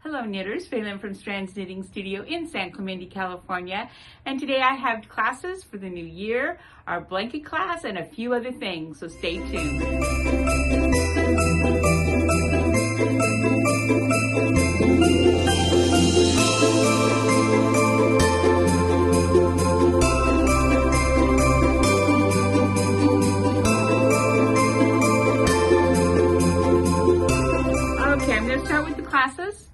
Hello knitters, Phelan from Strands Knitting Studio in San Clemente, California. And today I have classes for the new year, our blanket class, and a few other things, so stay tuned. Okay, I'm going to start with the classes.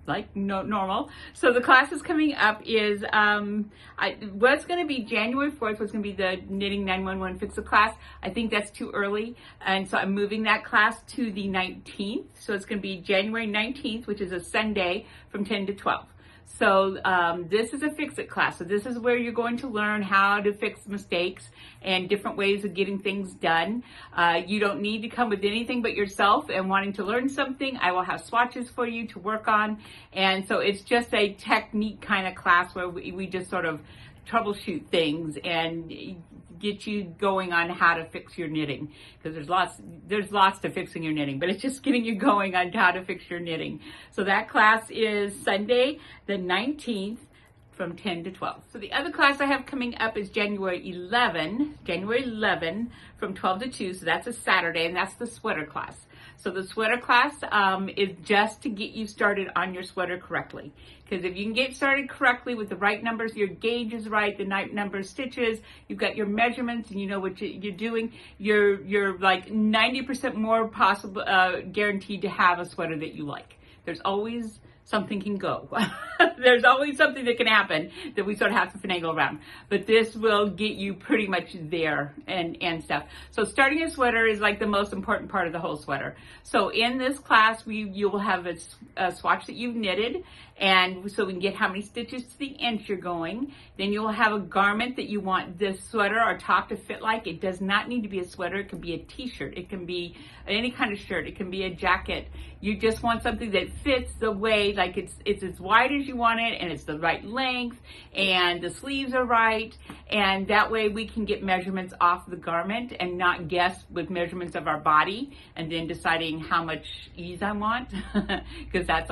Like normal. So the class is coming up is, what's going to be January 4th, what's going to be the Knitting 911 Fix-It class. I think that's too early. And so I'm moving that class to the 19th. So it's going to be January 19th, which is a Sunday from 10 to 12. So this is a Fix-It class. So this is where you're going to learn how to fix mistakes and different ways of getting things done. You don't need to come with anything but yourself and wanting to learn something. I will have swatches for you to work on. And so it's just a technique kind of class where we just sort of troubleshoot things and get you going on how to fix your knitting, because there's lots to fixing your knitting, but it's just getting you going on how to fix your knitting. So that class is Sunday the 19th from 10 to 12. So the other class I have coming up is January 11 from 12 to 2. So that's a Saturday, and that's the sweater class. So the sweater class is just to get you started on your sweater correctly. Because if you can get started correctly with the right numbers, your gauge is right, the right number of stitches, you've got your measurements and you know what you're doing, you're like 90% more possible guaranteed to have a sweater that you like. There's always something can go. There's always something that can happen that we sort of have to finagle around. But this will get you pretty much there and stuff. So starting a sweater is like the most important part of the whole sweater. So in this class, you will have a swatch that you've knitted, and so we can get how many stitches to the inch you're going. Then you'll have a garment that you want this sweater or top to fit like. It does not need to be a sweater. It can be a t-shirt. It can be any kind of shirt. It can be a jacket. You just want something that fits the way, like it's as wide as you want it, and it's the right length, and the sleeves are right, and that way we can get measurements off the garment and not guess with measurements of our body and then deciding how much ease I want, because that's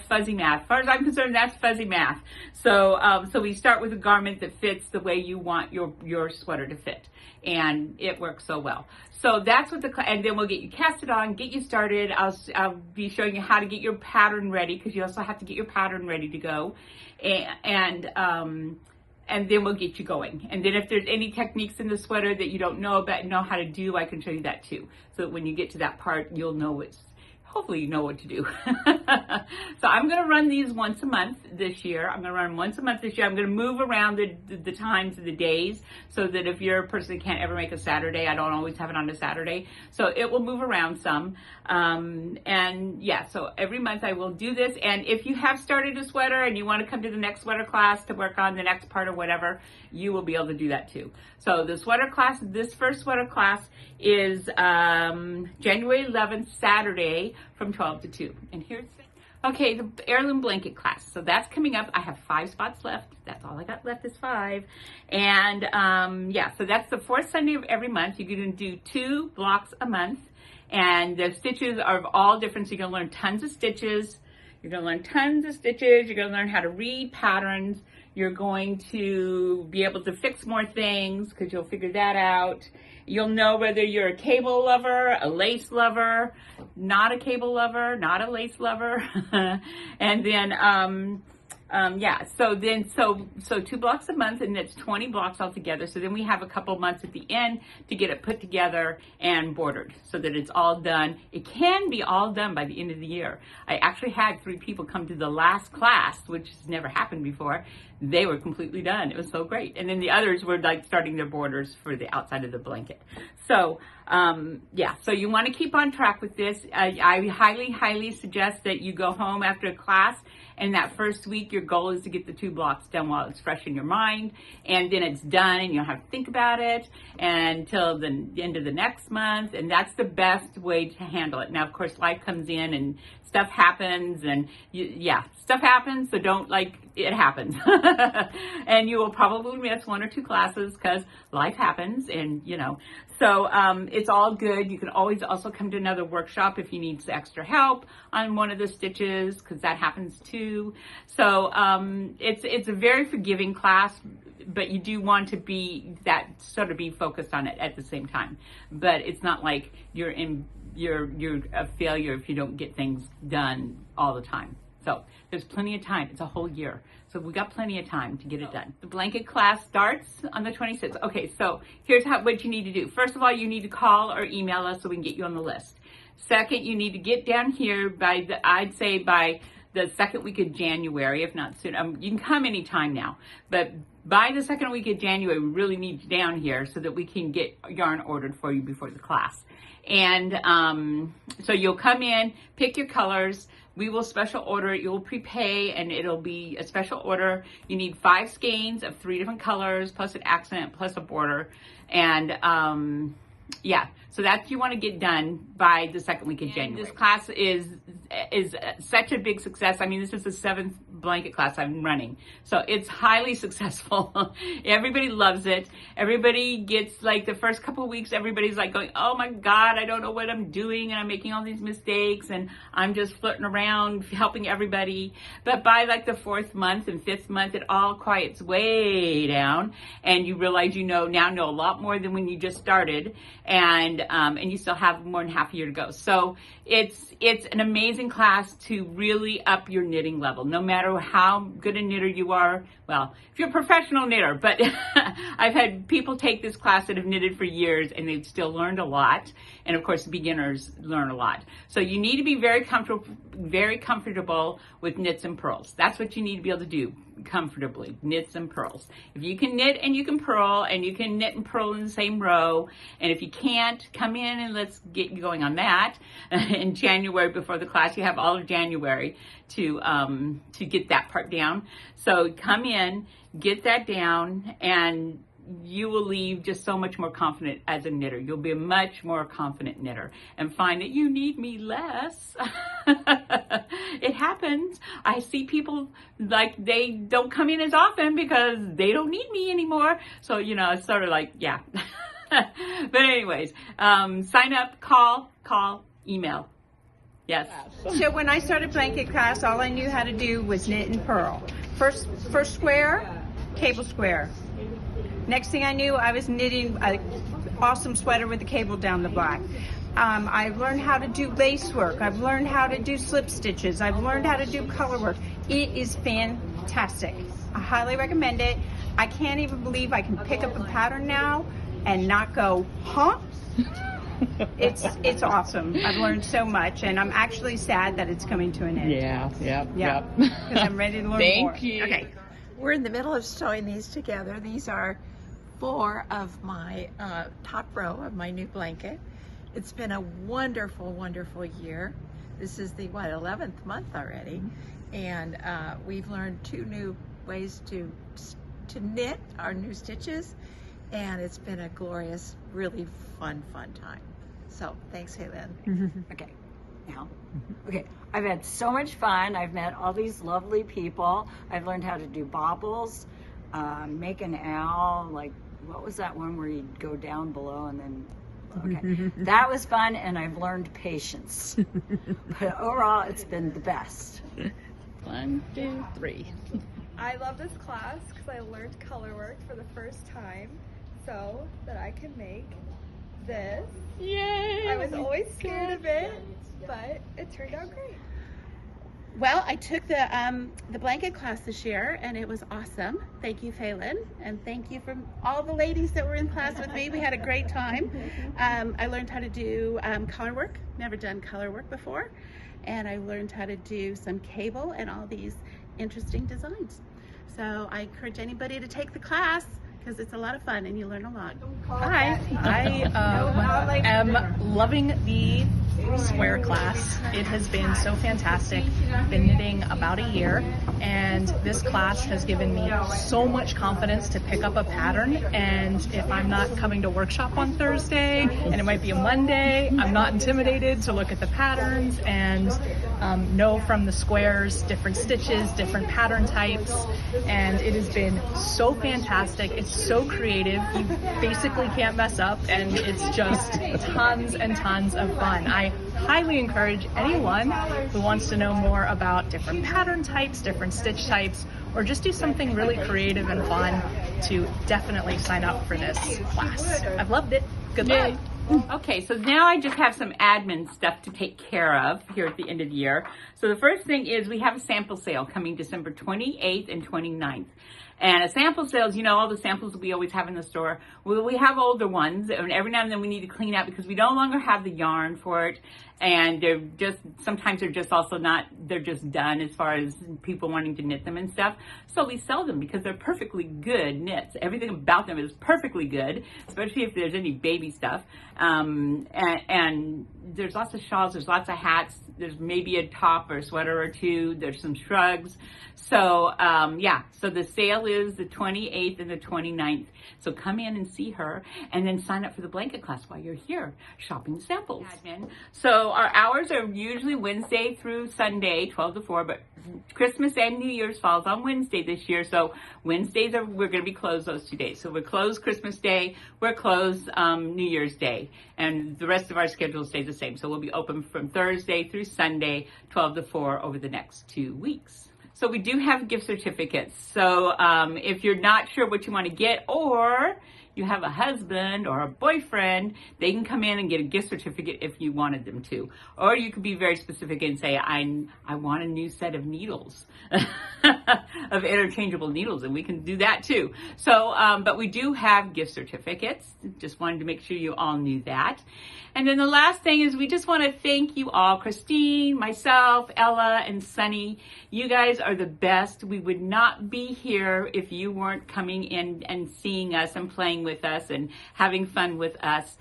fuzzy math. As far as I'm concerned, that's fuzzy math. So so we start with a garment that fits the way you want your sweater to fit, and it works so well. So that's what and then we'll get you casted on, get you started. I'll be showing you how to get your pattern ready, because you also have to get your pattern ready to go, and then we'll get you going. And then if there's any techniques in the sweater that you don't know how to do, I can show you that too. So that when you get to that part, you'll know hopefully you know what to do. So I'm going to run these once a month this year. I'm going to run once a month this year. I'm going to move around the times of the days, so that if you're a person that can't ever make a Saturday, I don't always have it on a Saturday. So it will move around some. And yeah, so every month I will do this. And if you have started a sweater and you want to come to the next sweater class to work on the next part or whatever, you will be able to do that too. So the sweater class, this first sweater class is January 11th, Saturday from 12 to 2. And here's okay, the Heirloom Blanket class. So that's coming up. I have 5 spots left. That's all I got left is 5. And yeah, so that's the 4th Sunday of every month. You're going to do 2 blocks a month. And the stitches are of all different. So you're going to learn tons of stitches. You're going to learn tons of stitches. You're going to learn how to read patterns. You're going to be able to fix more things, because you'll figure that out. You'll know whether you're a cable lover, a lace lover, not a cable lover, not a lace lover. And then, yeah, so 2 blocks a month, and it's 20 blocks altogether. So then we have a couple months at the end to get it put together and bordered so that it's all done. It can be all done by the end of the year. I actually had 3 people come to the last class, which has never happened before. They were completely done. It was so great. And then the others were like starting their borders for the outside of the blanket. So yeah, so you want to keep on track with this. I highly suggest that you go home after a class, and that first week your goal is to get the 2 blocks done while it's fresh in your mind, and then it's done and you don't have to think about it until the end of the next month. And that's the best way to handle it. Now, of course, life comes in and stuff happens, and yeah, stuff happens, so don't, like, it happens. And you will probably miss 1 or 2 classes because life happens, and you know. So it's all good. You can always also come to another workshop if you need extra help on one of the stitches, because that happens too. So it's a very forgiving class, but you do want to be focused on it at the same time. But it's not like you're a failure if you don't get things done all the time. So there's plenty of time. It's a whole year. So we got plenty of time to get it done. The blanket class starts on the 26th. Okay, so here's what you need to do. First of all, you need to call or email us so we can get you on the list. Second, you need to get down here I'd say by the second week of January, if not soon. You can come anytime now, but by the second week of January, we really need you down here so that we can get yarn ordered for you before the class. And so you'll come in, pick your colors. We will special order it. You'll prepay, and it'll be a special order. You need 5 skeins of 3 different colors, plus an accent, plus a border. And yeah, so that you want to get done by the second week of January. This class is such a big success. I mean, this is the 7th blanket class I'm running. So it's highly successful. Everybody loves it. Everybody gets, like, the first couple of weeks, everybody's like going, oh my God, I don't know what I'm doing, and I'm making all these mistakes, and I'm just flirting around helping everybody. But by like the 4th month and 5th month, it all quiets way down, and you realize now know a lot more than when you just started, and you still have more than half a year to go. So it's an amazing class to really up your knitting level, no matter how good a knitter you are. Well, if you're a professional knitter, but I've had people take this class that have knitted for years and they've still learned a lot. And of course, beginners learn a lot. So you need to be very comfortable with knits and purls. That's what you need to be able to do comfortably, knits and purls. If you can knit and you can purl, and you can knit and purl in the same row, and if you can't, come in and let's get you going on that. In January before the class, you have all of January to get that part down. So come in, get that down, and you will leave just so much more confident as a knitter. You'll be a much more confident knitter and find that you need me less. It happens. I see people, like, they don't come in as often because they don't need me anymore. So, it's sort of like, yeah. But anyways, sign up, call, email. Yes. So when I started blanket class, all I knew how to do was knit and purl. First square, cable square. Next thing I knew, I was knitting an awesome sweater with the cable down the back. I've learned how to do lace work. I've learned how to do slip stitches. I've learned how to do color work. It is fantastic. I highly recommend it. I can't even believe I can pick up a pattern now and not go, huh? It's awesome. I've learned so much, and I'm actually sad that it's coming to an end. Yeah. Because I'm ready to learn more. Thank you. Okay. We're in the middle of sewing these together. These are 4 of my top row of my new blanket. It's been a wonderful, wonderful year. This is the 11th month already, and we've learned 2 new ways to knit our new stitches, and it's been a glorious, really fun time. So thanks, Heirloom. Okay. Okay, I've had so much fun. I've met all these lovely people. I've learned how to do bobbles, make an owl, like, what was that one where you'd go down below and then, okay. That was fun, and I've learned patience. But overall, it's been the best. 1, 2, 3. I love this class because I learned color work for the first time so that I can make this. Yay! I was always scared of it, but it turned out great. Well, I took the blanket class this year, and it was awesome. Thank you, Phelan, and thank you from all the ladies that were in class with me. We had a great time. I learned how to do color work. Never done color work before, and I learned how to do some cable and all these interesting designs. So I encourage anybody to take the class, because it's a lot of fun and you learn a lot. Hi, I am loving the square class. It has been so fantastic. I've been knitting about a year, and this class has given me so much confidence to pick up a pattern. And if I'm not coming to workshop on Thursday, and it might be a Monday, I'm not intimidated to look at the patterns and know from the squares different stitches, different pattern types, and it has been so fantastic. It's so creative. You basically can't mess up, and it's just tons and tons of fun. I highly encourage anyone who wants to know more about different pattern types, different stitch types, or just do something really creative and fun to definitely sign up for this class. I've loved it. Good luck. Okay, so now I just have some admin stuff to take care of here at the end of the year. So the first thing is we have a sample sale coming December 28th and 29th. And a sample sale is, you know, all the samples we always have in the store. We have older ones, and every now and then we need to clean out because we no longer have the yarn for it. And they're just, sometimes they're just also not, they're just done as far as people wanting to knit them and stuff. So we sell them because they're perfectly good knits. Everything about them is perfectly good, especially if there's any baby stuff. And there's lots of shawls, there's lots of hats, there's maybe a top or a sweater or two, there's some shrugs. So yeah, so the sale is the 28th and the 29th. So come in and see her, and then sign up for the blanket class while you're here shopping samples. So our hours are usually Wednesday through Sunday, 12 to 4, but Christmas and New Year's falls on Wednesday this year. So Wednesdays we're going to be closed those 2 days. So we're closed Christmas Day, we're closed New Year's Day, and the rest of our schedule stays the same. So we'll be open from Thursday through Sunday, 12 to 4 over the next 2 weeks. So we do have gift certificates. So if you're not sure what you want to get, or you have a husband or a boyfriend, they can come in and get a gift certificate if you wanted them to. Or you could be very specific and say, I want a new set of needles, of interchangeable needles, and we can do that too. So, but we do have gift certificates. Just wanted to make sure you all knew that. And then the last thing is we just want to thank you all, Christine, myself, Ella, and Sunny. You guys are the best. We would not be here if you weren't coming in and seeing us and playing with us and having fun with us.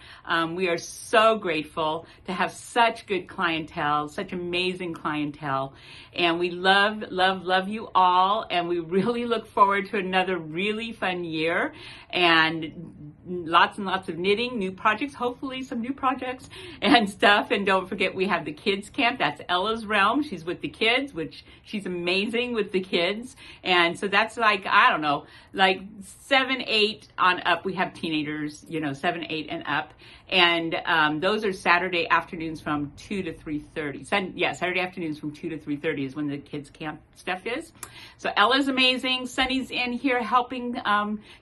We are so grateful to have such good clientele, such amazing clientele. And we love, love, love you all. And we really look forward to another really fun year and lots and lots of knitting, new projects, hopefully some new projects and stuff. And don't forget, we have the kids camp. That's Ella's realm. She's with the kids, which she's amazing with the kids. And so that's like, I don't know, like 7, 8 on up. We have teenagers, you know, 7, 8 and up. And those are Saturday afternoons from 2 to 3:30. Yeah, Saturday afternoons from 2 to 3:30 is when the kids camp stuff is. So Ella's amazing. Sunny's in here helping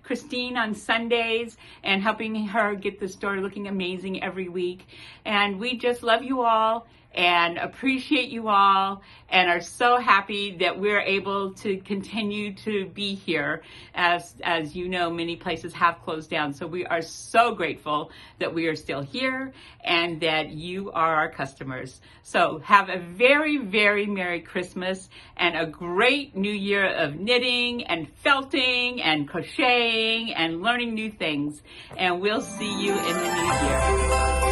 Christine on Sundays and helping her get the store looking amazing every week. And we just love you all and appreciate you all and are so happy that we're able to continue to be here. As you know, many places have closed down. So we are so grateful that we are still here and that you are our customers. So have a very, very Merry Christmas and a great new year of knitting and felting and crocheting and learning new things. And we'll see you in the new year.